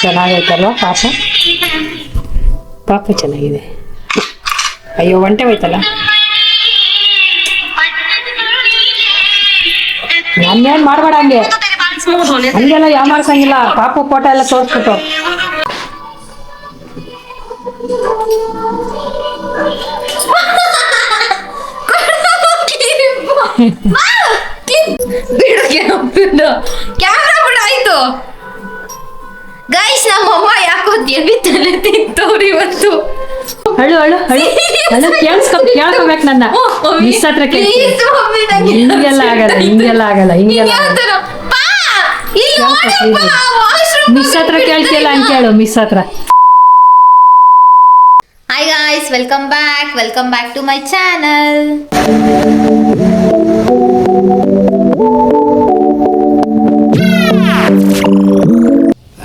ಚೆನ್ನಾಗೈತಲ್ವ ಪಾಪು ಚೆನ್ನಾಗಿದೆ. ಅಯ್ಯೋ ಒಂಟೆ ಹೋಯ್ತಲ್ಲ. ನಾನೇನು ಮಾಡಬೇಡ ಹಂಗೆಲ್ಲ ಯಾವ ಮಾಡ್ಸಂಗಿಲ್ಲ. ಪಾಪು ಫೋಟೋ ಎಲ್ಲ ತೋರಿಸ್ಬಿಟ್ಟು ಕ್ಯಾಮ್ರಾ ಬಿಡ ಆಯ್ತು. ಗೈಸ್ ನಮ್ಮಮ್ಮ ಯಾಕೋ ಎವಿ ತಲೆ ತಿಂತವ್ರು ಇವತ್ತು. ಹಳು ಕೇಳ್ಕೊಬೇಕು ನನ್ನ ಮಿಸ್ ಹತ್ರ. ಹಿಂಗೆಲ್ಲ ಆಗಲ್ಲ ಮಿಸ್ ಹತ್ರ ಕೇಳ್ತಿಯಲ್ಲ ಹಂಗೆ ಕೇಳು ಮಿಸ್ ಹತ್ರ. Hi guys, welcome back to my channel.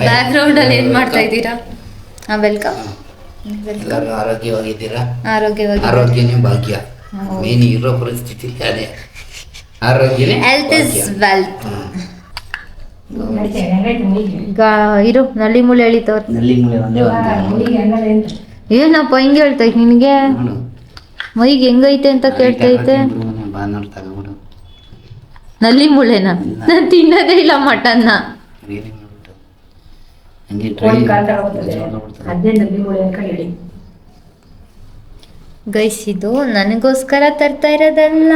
Background ಅಲ್ಲಿ ಏನ್ ಮಾಡ್ತಾ ಇದ್ದೀರಾ? ವೆಲ್ಕಮ್. ಎಲ್ಲರೂ ಆರೋಗ್ಯವಾಗಿದ್ದೀರಾ? ಆರೋಗ್ಯನೇ ಭಾಗ್ಯ. ಮೇನ್ ಇರೋ ಪರಿಸ್ಥಿತಿ ಅದೇ, ಆರೋಗ್ಯನೇ ಹೆಲ್ತ್ ಇಸ್ ವೆಲ್ತ್. ಇರು ನಲ್ಲಿ ಮೂಳೆ ಎಳಿತವ್ರ. ನಲ್ಲಿ ಮೂಳೆ ಒಂದೇ ಏನಪ್ಪ ಹಿಂಗೆ ಹೇಳ್ತೈತೆ ನಿನಗೆ? ಮೈಗೆ ಹೆಂಗೈತೆ ಅಂತ ಕೇಳ್ತೈತೆ. ನಲ್ಲಿ ಮೂಳೆನ ನಾನು ತಿನ್ನೋದೇ ಇಲ್ಲ ಮಟನ್ನ. ಗೈಸ್ ಇದು ನನಗೋಸ್ಕರ ತರ್ತಾ ಇರೋದಲ್ಲ,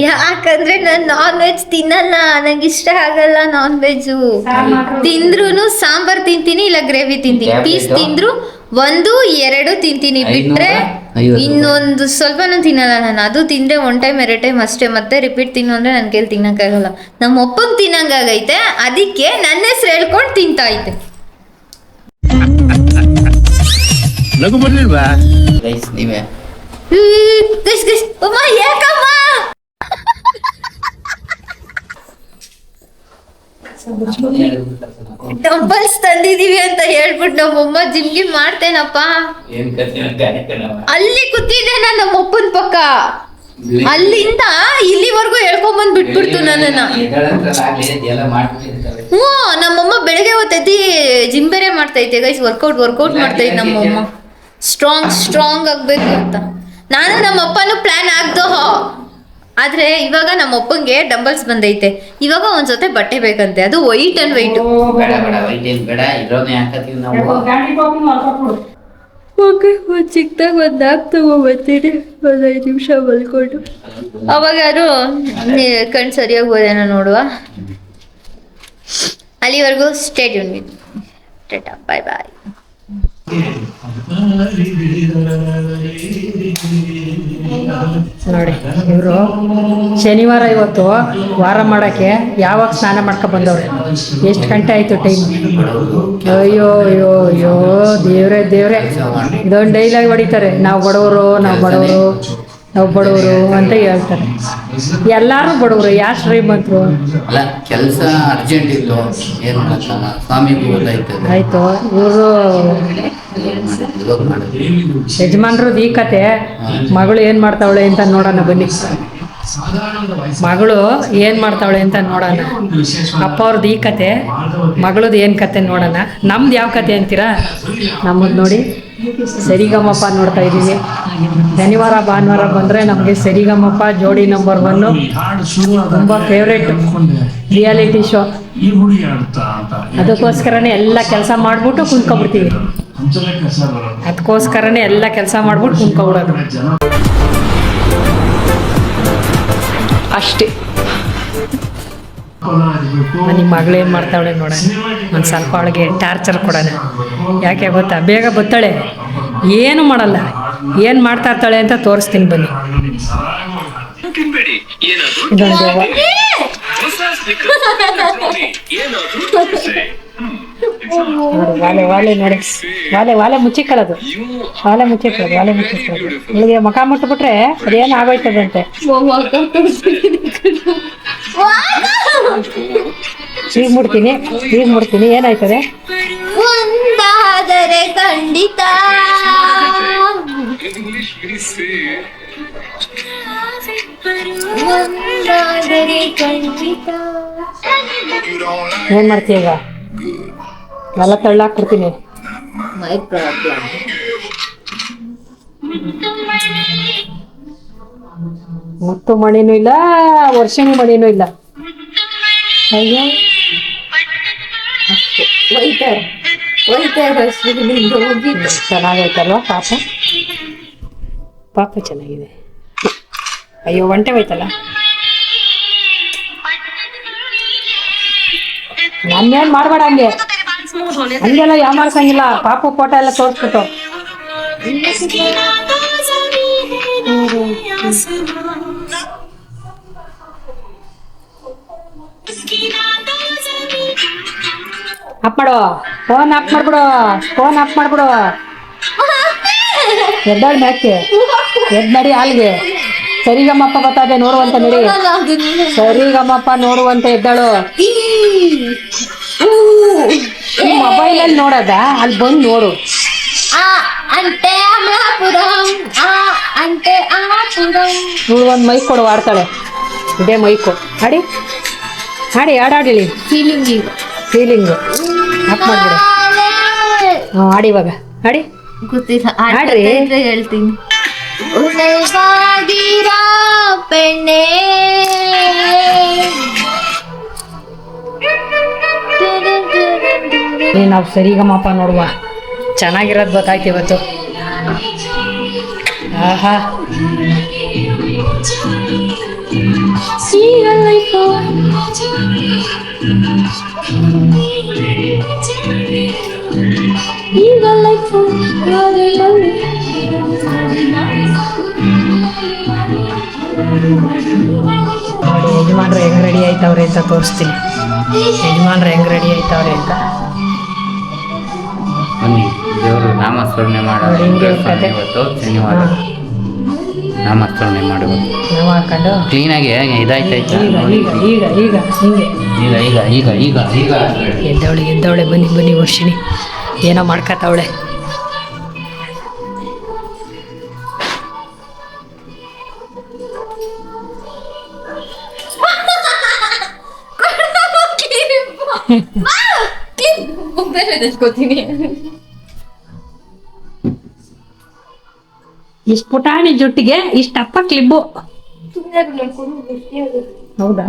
ಯಾಕಂದ್ರೆ ನಾನು ನಾನ್ ವೆಜ್ ತಿನ್ನಲ್ಲ, ನಂಗೆ ಇಷ್ಟ ಆಗಲ್ಲ ನಾನ್ ವೆಜ್. ತಿಂದ್ರು ಸಾಂಬಾರ್ ತಿಂತೀನಿ ಇಲ್ಲ ಗ್ರೇವಿ ತಿಂತೀನಿ. ಪೀಸ್ ತಿಂದ್ರು 1-2 ತಿಂತೀನಿ, ಬಿಟ್ರೆ ಇನ್ನೊಂದು ಸ್ವಲ್ಪನೂ ತಿನ್ನಲ್ಲ ನಾನು. ಅದು ತಿಂದ್ರೆ 1 ಟೈಮ್ 2 ಟೈಮ್ ಅಷ್ಟೇ, ಮತ್ತೆ ರಿಪೀಟ್ ತಿನ್ನು ಅಂದ್ರೆ ನನ್ನ ಕೈಲಿ ತಿನ್ನಕ್ಕಾಗಲ್ಲ. ನಮ್ಮ ಒಪ್ಪಂಗೆ ತಿನ್ನಂಗಾಗೈತೆ, ಅದಕ್ಕೆ ನನ್ನ ಹೆಸ್ರು ಹೇಳ್ಕೊಂಡು ತಿಂತಾ ಐತೆ. ಲಘು ಬರ್ಲಿಲ್ವಾ ಗೈಸ್ ನೀವೇ? ಅಮ್ಮ ಯಾಕಮ್ಮ ಡಂಬಲ್ಸ್ ತಂದಿದೀವಿ ಅಂತ ಹೇಳ್ಬಿಟ್ಟು ನಮ್ಮಮ್ಮ ಜಿಮ್ಗೆ ಮಾಡ್ತೇನಪ್ಪ. ಅಲ್ಲಿ ಕೂತಿದ್ದೆ ನಾನು ನಮ್ಮ ಅಪ್ಪನ ಪಕ್ಕ, ಅಲ್ಲಿಂದ ಇಲ್ಲಿವರೆಗೂ ಹೇಳ್ಕೊಂಬಂದ್ ಬಿಟ್ಬಿಡ್ತು ನನ್ನನ್ನ. ಹ್ಞೂ, ನಮ್ಮಮ್ಮ ಬೆಳಗ್ಗೆ ಹೊತ್ತೈತಿ ಜಿಮ್ ಬೇರೆ ಮಾಡ್ತೈತೆ ಗೈಸ್, ವರ್ಕೌಟ್ ಮಾಡ್ತೈತೆ ನಮ್ಮಮ್ಮ. ಸ್ಟ್ರಾಂಗ್ ಆಗ್ಬೇಕು ಅಂತ ನಾನು ನಮ್ಮ ಅಪ್ಪನೂ ಪ್ಲಾನ್ ಆಗ್ದೋ. ಆದ್ರೆ ಇವಾಗ ನಮ್ಮ ಅಪ್ಪಂಗೆ ಡಂಬಲ್ಸ್ ಬಂದೈತೆ, ಇವಾಗ ಒಂದ್ ಜೊತೆ ಬಟ್ಟೆ ಬೇಕಂತೆ, ಅದು ವೈಟ್ ಅಂಡ್ ವೈಟ್. ಚಿಕ್ಕದಾಗ ಒಂದ್ ಆಪ್ ತಗೋಬರ್ತೀನಿ, 5 ನಿಮಿಷ ಮಲ್ಕೊಂಡು. ಅವಾಗ ಯಾರು ಕಣ್ ಸರಿಯಾಗಿ ಹೋದೇನೋ ನೋಡುವ. ಅಲ್ಲಿವರೆಗೂ ಸ್ಟೇ ಟ್ಯೂನ್ ವಿತ್ ಟಾಟಾ, ಬಾಯ್ ಬಾಯ್. ನೋಡಿ ಇವರು ಶನಿವಾರ ಇವತ್ತು ವಾರ ಮಾಡೋಕ್ಕೆ ಯಾವಾಗ ಸ್ನಾನ ಮಾಡ್ಕೊಂಡು ಬಂದವ್ರೆ. ಎಷ್ಟು ಗಂಟೆ ಆಯಿತು ಟೈಮ್? ಅಯ್ಯೋ ದೇವ್ರೆ ಇದೊಂದು ಡೈಲಾಗ್ ಹೊಡಿತಾರೆ, ನಾವು ಬಡವರು ಅಂತ ಹೇಳ್ತಾರೆ. ಎಲ್ಲರೂ ಬಡವರು, ಯಾರು ಶ್ರೀಮಂತರು? ಕೆಲಸ ಅರ್ಜೆಂಟ್ ಇತ್ತು, ಏನು ಮಾಡಲ್ಲ, ಸ್ವಾಮಿಗೂ ಆಯ್ತು. ಇವರು ಯಜಮಾನ್ರದ್ದು ಈ ಕತೆ. ಮಗಳು ಏನು ಮಾಡ್ತಾವಳೆ ಅಂತ ನೋಡೋಣ ಬನ್ನಿ. ಮಗಳು ಏನು ಮಾಡ್ತಾವಳೆ ಅಂತ ನೋಡೋಣ. ಅಪ್ಪ ಅವ್ರದ್ದು ಈ ಕತೆ, ಮಗಳದ್ದು ಏನು ಕತೆ ನೋಡೋಣ. ನಮ್ದು ಯಾವ ಕತೆ ಅಂತೀರಾ? ನಮ್ಮದು ನೋಡಿ ಸರಿಗಮಪ ನೋಡ್ತಾ ಇದ್ದೀವಿ. ಶನಿವಾರ ಭಾನುವಾರ ಬಂದರೆ ನಮಗೆ ಸರಿಗಮಪ ಜೋಡಿ ನಂಬರ್ 1 ತುಂಬ ಫೇವ್ರೇಟ್ ರಿಯಾಲಿಟಿ ಶೋ. ಅದಕ್ಕೋಸ್ಕರನೇ ಎಲ್ಲ ಕೆಲಸ ಮಾಡಿಬಿಟ್ಟು ಕುಂತ್ಕೊಬಿಡ್ತೀವಿ. ಕುಂತ್ಕೊಬಿಡೋದು ಅಷ್ಟೇ. ನಿಮ್ಮ ಮಗಳು ಏನು ಮಾಡ್ತಾವಳೆ ನೋಡೋಣ. ಒಂದು ಸ್ವಲ್ಪ ಅವಳಿಗೆ ಟಾರ್ಚರ್ ಕೊಡೋಣ. ಯಾಕೆ ಗೊತ್ತಾ? ಬೇಗ ಬತ್ತಾಳೆ, ಏನು ಮಾಡಲ್ಲ, ಏನು ಮಾಡ್ತಾ ಇರ್ತಾಳೆ ಅಂತ ತೋರಿಸ್ತೀನಿ ಬನ್ನಿ. ಇದೊಂದು ವಾಲೆ ನೋಡಿ, ವಾಲೆ ಮುಚ್ಚಿಕೊಳ್ಳೋದು. ಇವಳಿಗೆ ಮಖ ಮುಟ್ಬಿಟ್ರೆ ಅದೇನು ಆಗೋಯ್ತದಂತೆ. ಈಗ ಮುಡ್ತೀನಿ ಏನಾಯ್ತದೆ? ಒಂದಾದರೆ ಖಂಡಿತ ಏನ್ ಮಾಡ್ತೀಯ ಈಗ? ಎಲ್ಲ ತಳ್ಳಾಕ್ಬಿಡ್ತೀನಿ. My problem. ಮುತ್ತು ಮಣಿನೂ ಇಲ್ಲ, ವರ್ಷಣಿ ಮಣಿನೂ ಇಲ್ಲ. ಅಯ್ಯೋ ಹೋಯ್ತಾರೆ ಅಷ್ಟೇ ಹೋಗಿದ್ದು. ಚೆನ್ನಾಗೈತಲ್ವ ಪಾಪ, ಪಾಪ ಚೆನ್ನಾಗಿದೆ. ಅಯ್ಯೋ ಒಂಟೆ ಹೋಯ್ತಲ್ಲ. ನನ್ನೇನ್ ಮಾಡ್ಬೇಡ ಹಂಗೆ, ಹಂಗೆಲ್ಲ ಯಾವ ಮಾಡ್ಸಂಗಿಲ್ಲ. ಪಾಪು ಫೋಟೋ ಎಲ್ಲ ತೋರಿಸ್ಬಿಟ್ಟು ಅಪ್ ಮಾಡು, ಫೋನ್ ಅಪ್ ಮಾಡ್ಬಿಡು, ಫೋನ್ ಅಪ್ ಮಾಡ್ಬಿಡು. ಎದ್ದಾಳ ಮ್ಯಾಕೆ, ಎದ್ ನಡಿ ಹಾಲ್ಗೆ. ಸರಿಗಮ್ಮಪ್ಪ ಬರ್ತದೆ ನೋಡುವಂತ ನಡಿ. ಸರಿಗಮ್ಮಪ್ಪ ನೋಡುವಂತ ಎದ್ದಾಳು. ಈ ಮೊಬೈಲಲ್ಲಿ ನೋಡದ, ಅಲ್ಲಿ ಬಂದು ನೋಡು. అంటే అమలాపురం అంటే అమలాపురం. ಇವಳು ಒಂದು ಮೈಕ್ ಕೊಡು, ಆಡ್ತಾಳೆ. ಇದೇ ಮೈಕು. ಆಡಿ ಆಡಿ ಆಡಾಡಿಲಿ. Feeling up ಮಾಡ್ಬಿಡು. ಹಾಂ ಆಡಿ ಇವಾಗ ಆಡಿ. ಗೊತ್ತಿಲ್ಲ, ಆಡ್ರಿ. ಹೇಳ್ತೀನಿ. ಉದಯವಾಗಿರ ಪೆಣ್ಣೆ ನಾವು ಸರಿಗಮಪ್ಪ ನೋಡುವ. ಚೆನ್ನಾಗಿರೋದು ಗೊತ್ತಾಯ್ತು ಇವತ್ತು. ಆಹಾ ಯಜಮಾನ್ರು ಹೆಂಗ್ ರೆಡಿ ಆಯ್ತವ್ರೆ ಅಂತ ತೋರಿಸ್ತೀನಿ. ಯಜಮಾನ್ರು ಹೆಂಗ್ ರೆಡಿ ಆಯ್ತವ್ರೆ ಅಂತ. ಬನ್ನಿ, ದೇವರು ನಾಮಸ್ಮರಣೆ ಮಾಡೋದು. ಇವತ್ತು ಶನಿವಾರ ನಾಮಸ್ಮರಣೆ ಮಾಡಬೇಕು. ನಾವು ಹಾಕೊಂಡು ಕ್ಲೀನಾಗಿ ಇದಾಯ್ತಾಯ್ತಾ? ಈಗ ಈಗ ಈಗ ಹಿಂಗೆ ಈಗ ಈಗ ಈಗ ಈಗ ಈಗ ಎದ್ದವಳೆ ಎದ್ದವಳೆ. ಬನ್ನಿ ಬನ್ನಿ ವರ್ಷಿಣಿ ಏನೋ ಮಾಡ್ಕತ್ತವಳೆ. ಇಷ್ಟು ಪುಟಾಣಿ ಜುಟ್ಟಿಗೆ ಇಷ್ಟಪ್ಪ ಕ್ಲಿಬ್ಬು. ಹೌದಾ?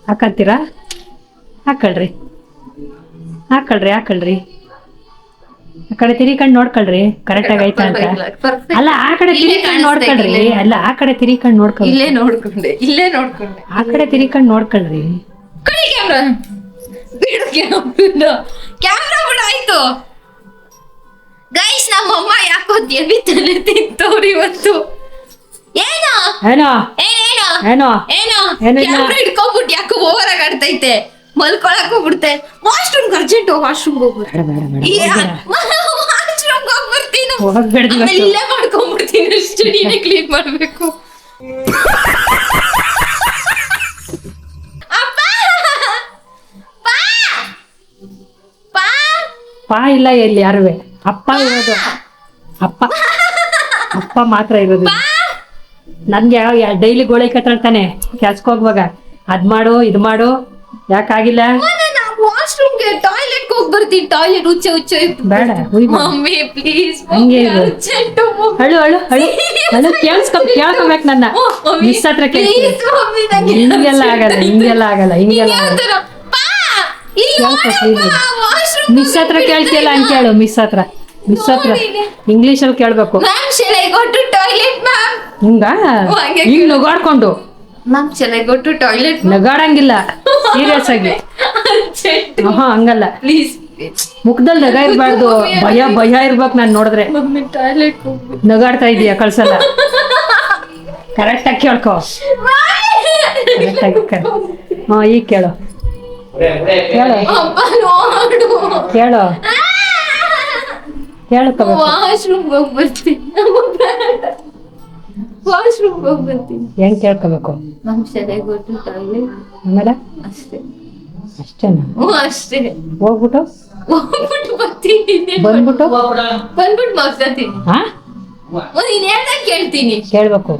ಹಾಕತ್ತೀರಾ? ಹಾಕಳ್ರಿ ಹಾಕಳ್ರಿ ಹಾಕಳ್ರಿ. ಆ ಕಡೆ ತಿರಿಕಂಡು ನೋಡ್ಕೊಳ್ರಿ ಕರೆಕ್ಟಾಗಿ ಐತಾ ಅಂತ. ಅಲ್ಲ ಆ ಕಡೆ ತಿರಿಕಂಡು ನೋಡ್ಕೊಳ್ರಿ. ಅಲ್ಲ ಆ ಕಡೆ ತಿರಿಕಂಡು ನೋಡ್ಕೊಳ್ರಿ. ಇಲ್ಲೇ ನೋಡ್ಕೊಂಡೆ. ಆ ಕಡೆ ತಿರಿಕಂಡು ನೋಡ್ಕೊಳ್ರಿ. ಕಡಿ ಕ್ಯಾಮ್ರಾ ಬಿಡು, ಕ್ಯಾಮ್ರಾ ಬಿಡು. ಆಯ್ತು ಗೈಸ್, ನಮ್ಮಮ್ಮ ಯಾಕೋ ಎಬಿ ತಲೆ ತಿಂತವ್ರು ಇವತ್ತು. ಏನೋ ಏನೋ ಏನೇನೋ ಏನೋ ಏನೋ ಏನಿಲ್ಲ. ಕ್ಯಾಮ್ರಾ ಹಿಡ್ಕೊಂಡ್ಬಿಟ್ಟು ಯಾಕೋ ಓವರ್ ಆಗಿ ಆಡ್ತೈತೆ. ಮಲ್ಕೊಳಕ್ ಹೋಗ್ಬಿಡ್ತೆ. ವಾಶ್ರೂಮ್ ಅರ್ಜೆಂಟ್ ವಾಶ್ರೂಮ್ ಹೋಗ್ಬಿಡ್ತೆ. ವಾಶ್ರೂಮ್ ಹೋಗ್ಬಿಡ್ತೀನಿ. ಹೋಗ್ಬೇಡ್ದು ಆಮೇಲೆ ಇಲ್ಲೇ ಮಾಡ್ಕೊಂಡ್ಬಿಡ್ತೀನಿ. ಸ್ಟುಡಿಯೋನೇ ಕ್ಲೀನ್ ಮಾಡ್ಬೇಕು. ಪಾ ಇಲ್ಲ ಎಲ್ಲಿ ಯಾರುವೆ. ಅಪ್ಪ ಇರೋದು. ಅಪ್ಪ ಅಪ್ಪ ಮಾತ್ರ ಇರೋದು. ನನ್ಗೆ ಡೈಲಿ ಗೋಳಿ ಕತ್ತಾಳ್ತಾನೆ ಕೆಲ್ಸಕ್ಕೆ ಹೋಗುವಾಗ. ಅದ್ ಮಾಡು ಇದ್ ಮಾಡು. ಯಾಕಾಗಿಲ್ಲ? ವಾಶ್ರೂಮ್ಗೆ ಟಾಯ್ಲೆಟ್ ಹೋಗಿ ಬರ್ತೀನಿ. ಟಾಯ್ಲೆಟ್ ಹುಚ್ಚ ಬೇಡ ಮಮ್ಮಿ ಪ್ಲೀಸ್. ಹಂಗೆ ಇದು. ಅಳು ಅಳು ಅಳು ಅಳು. ಕೇಳ್ಕೊಬೇಕು ನನ್ನ. ಮಿಸ್ ಹತ್ರ ಕೇಳ್ತೀನಿ. ಹಿಂಗೆಲ್ಲ ಆಗಲ್ಲ ಹಿಂಗೆಲ್ಲ ಆಗಲ್ಲ ಹಿಂಗೆಲ್ಲ ಆಗಲ್ಲ. ಮಿಸ್ ಹತ್ರ ಕೇಳ್ತಿಯಲ್ಲ ಹಂಗೆ ಕೇಳು. ಮಿಸ್ ಹತ್ರ ಇಂಗ್ಲಿಷಲ್ಲಿ ಕೇಳ್ಬೇಕು. ಹಿಂಗ ಹಿಂಗ್ ನಗಾಡ್ಕೊಂಡು. ನಗಾಡಂಗಿಲ್ಲ ಸೀರಿಯಸ್ ಆಗಿ. ಹಾ ಹಂಗಲ್ಲ. ಮುಖದಲ್ಲಿ ನಗ ಇರ್ಬಾರ್ದು. ಭಯ ಇರ್ಬೇಕು. ನಾನ್ ನೋಡಿದ್ರೆ ನಗಾಡ್ತಾ ಇದೀಯ ಕಳ್ಸಲ್ಲ. ಕರೆಕ್ಟಾಗಿ ಕೇಳ್ಕೊ. ಹಾ ಈಗ ಕೇಳು ಕೇಳು ಕೇಳು ಕೇಳ್ಕೋಬೇಕು. ಹೆಂಗ್ ಕೇಳ್ಕೋಬೇಕು? ಆಮೇಲೆ ಅಷ್ಟೇನಾ? ಹೋಗ್ಬಿಟ್ಟು ಬಂದ್ಬಿಟ್ಟು ಹಾ ಕೇಳ್ಬೇಕು.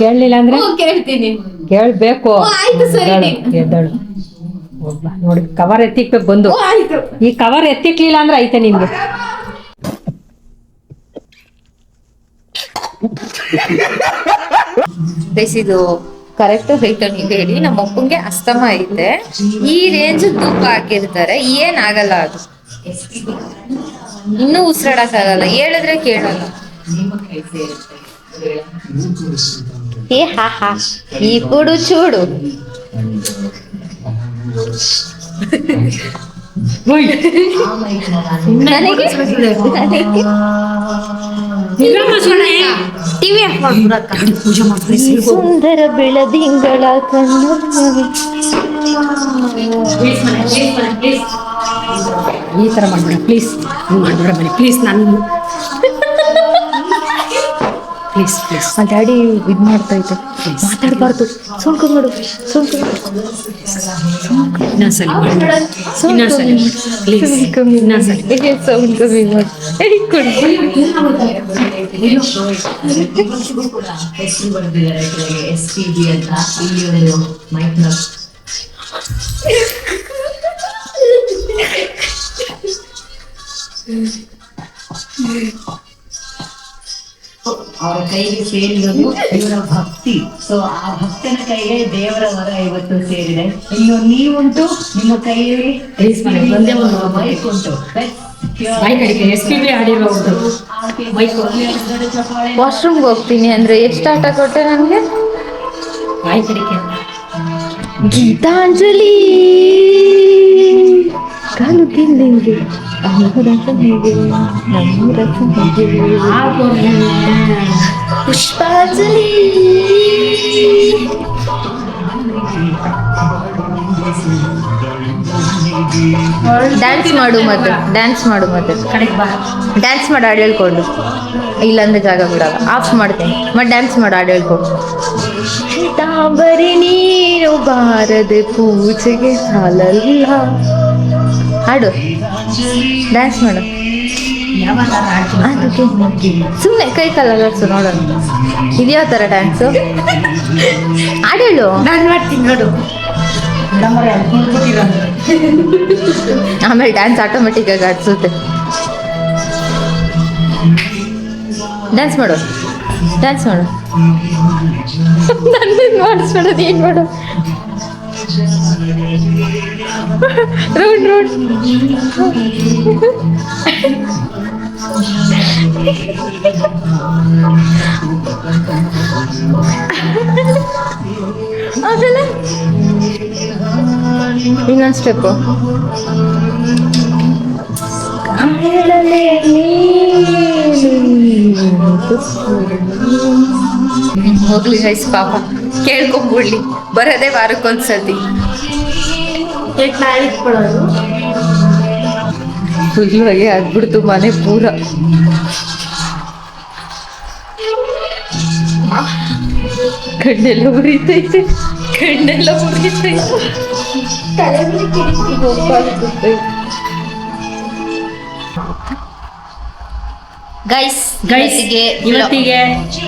ಕೇಳಲಿಲ್ಲ ಅಂದ್ರೆ ಕೇಳ್ತೀನಿ. ಕೇಳ್ಬೇಕು. ಆಯ್ತು ಸರಿ. ಎದ್ದಳು ನೋಡಿ ಕವರ್ ಎತ್ತಿಕ್ಬೇಕು ಬಂದು. ಈ ಕವರ್ ಎತ್ತಿಕ್ಲಿಲ್ಲ ಅಂದ್ರೆ ಐತೆ ನಿಮ್ಗೆ. ಇದು ಕರೆಕ್ಟ್ ಹೈಟ್ ನೀವು ಹೇಳಿ. ನಮ್ಮ ಅಪ್ಪಂಗೆ ಅಸ್ತಮ ಐತೆ, ಈ ರೇಂಜ್ ತೂಕ ಹಾಕಿರ್ತಾರೆ, ಏನಾಗಲ್ಲ ಅದು. ಇನ್ನೂ ಉಸಿರಾಡಕ್ ಆಗಲ್ಲ, ಹೇಳಿದ್ರೆ ಕೇಳಲ್ಲ. ಏ ಹಾ ಹಾ ಈ ಕುಡು ಚೂಡು. ನನಗೆ ಟಿವಿ ಸುಂದರ ಬೆಳದಿಂಗಳ ಕಣ್ಣು. ಈ ತರ ಮಾಡ್ಬೇಡ ಪ್ಲೀಸ್, ಮಾಡ್ಬೇಡ ಬನ್ನಿ ಪ್ಲೀಸ್. ನಾನು ಪ್ಲೀಸ್ ಪ್ಲೀಸ್. ಆ ಡ್ಯಾಡಿ ಇದ್ ಮಾಡ್ತಾ ಇದ್ದೆ, ಮಾತಾಡ್ಬಾರ್ದು. ಸುಮ್ಕೊಂಡ್ಬಿಡು, ಸುಮ್ಕೊಂಡ್ಬಿಡು. ಇನ್ನೊಂದ್ಸಲಿ ಇನ್ನೊಂದ್ಸಲಿ ಪ್ಲೀಸ್, ಇನ್ನೊಂದ್ಸಲಿ ಸೌಂಡ್ ಕಮ್ಮಿ ಮಾಡಿ. ಕೊಡಿ. ಹೆಸರು ಬರೆದಿದ್ದಾರೆ ಕೆಳಗೆ SPB ಅಂತ. ಇಲ್ಲಿ ಒಂದು ಮೈಕ್ನ ಅವರ ಕೈಗೆ ಸೇರಿರೋದು ಇವರ ಭಕ್ತಿ. ಸೊ ಆ ಭಕ್ತನ ಕೈಗೆ ದೇವರ ವರ ಇವತ್ತು ಸೇರಿದೆ. ಇನ್ನು ನೀವುಂಟು, ನಿಮ್ಮ ಕೈಯಲ್ಲಿ ಒಂದೇ ಒಂದು ಮೈಕ್ ಉಂಟು. SPB ಆಡಿರೋದು ವಾಶ್ರೂಮ್ಗೆ ಹೋಗ್ತೀನಿ ಅಂದ್ರೆ ಎಷ್ಟು ಆಟ ಕೊಟ್ಟೆ ನನಗೆ. ಬಾಯಿ ಕಡಿಕೆ ಗೀತಾಂಜಲಿ ಕಾಲು ತಿಂದಿಂಗೆ ಪುಷ್ಪಾಂಜಲಿ. ಡ್ಯಾನ್ಸ್ ಮಾಡು ಮತ್ತೆ, ಡ್ಯಾನ್ಸ್ ಮಾಡು ಮತ್ತೆ. ಕಡೆಗೆ ಬಾ. ಡ್ಯಾನ್ಸ್ ಮಾಡಿ ಹಾಡು ಹೇಳ್ಕೊಂಡು, ಇಲ್ಲಾಂದ್ರೆ ಜಾಗ ಬಿಡಲ್ಲ. ಆಫ್ ಮಾಡ್ತೀನಿ ಮತ್ತೆ ಡ್ಯಾನ್ಸ್ ಮಾಡಿ ಹಾಡು ಹೇಳ್ಕೊಂಡು. ತಾಂಬರಿ ನೀರು ಬಾರದ ಪೂಜೆಗೆ ಸಾಲಲ್ಲ. ಹಾಡು, ಡ್ಯಾನ್ಸ್ ಮಾಡು. ಸುಮ್ಮನೆ ಕೈ ಕಾಲಾಡ್ಸು ನೋಡೋಣ. ಇದ್ಯಾವ ಥರ ಡ್ಯಾನ್ಸು? ಹಾಡು ಹೇಳು. ನಾನು ಮಾಡ್ತೀನಿ ನೋಡು. ಆಮೇಲೆ ಡ್ಯಾನ್ಸ್ ಆಟೋಮೆಟಿಕ್ ಆಗಿ ಆಡ್ಸುತ್ತೆ. ಡ್ಯಾನ್ಸ್ ಮಾಡು, ಡ್ಯಾನ್ಸ್ ಮಾಡು. ನನ್ನ ಮಾಡಿಸ್ಬಿಡೋದು ಏನು ಮಾಡು. Round round. ಆಮೇಲೆ ಇನ್ನೊಂದು ಸ್ಟೆಪ್ಪು. ಹೋಗ್ಲಿ ಗೈಸ್, ಪಾಪ ಕೇಳ್ಕೊಂಬಿಡ್ಲಿ, ಬರೋದೇ ವಾರಕ್ಕೊಂದ್ಸತಿ. ಫುಲ್ಲಾಗಿ ಆಗ್ಬಿಡ್ತು ಮನೆ ಪೂರ. ಕಣ್ಣೆಲ್ಲ ಉರಿತೈತೆ, ಕಣ್ಣೆಲ್ಲ ಉರಿತೈತೆ, ತಲೆ ಮೇಲೆ ಕಿಡಿಕಿ ಹೋಗ್ಬಾರ್ದು. ಗೈಸ್ ಇವತ್ತಿಗೆ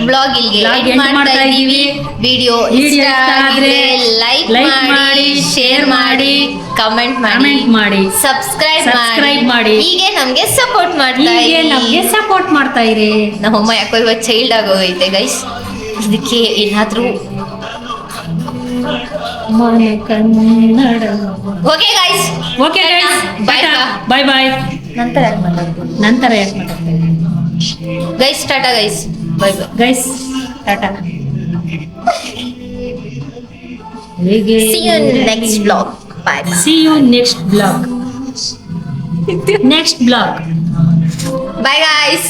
ಬ್ಲಾಗ್ ಇಲ್ಲಿಗೆ ಎಂಡ್ ಮಾಡ್ತಾ ಇದೀವಿ. ವಿಡಿಯೋ ಇಷ್ಟ ಆಗಿದ್ರೆ ಲೈಕ್ ಮಾಡಿ, ಶೇರ್ ಮಾಡಿ, ಕಮೆಂಟ್ ಮಾಡಿ, ಸಬ್ಸ್ಕ್ರೈಬ್ ಮಾಡಿ. ಹೀಗೆ ನಮ್ಗೆ ಸಪೋರ್ಟ್ ಮಾಡ್ತಾ ಇರಿ. ನಮ್ಮಮ್ಮ ಯಾಕೋ ಇವತ್ತು ಚೈಲ್ಡ್ ಆಗೋಗೈತೆ ಗೈಸ್. ಇದಕ್ಕೆ ಏನಾದ್ರೂ ಓಕೆ ಗೈಸ್, ಬಾಯ್ ಬಾಯ್. ನಂತರ ಯಾಕೆ ಮಾತಾಡ್ತೀನಿ guys. Tata guys, bye bye guys, tata. See you next vlog. Bye bye. See you next vlog. Next vlog. Bye guys.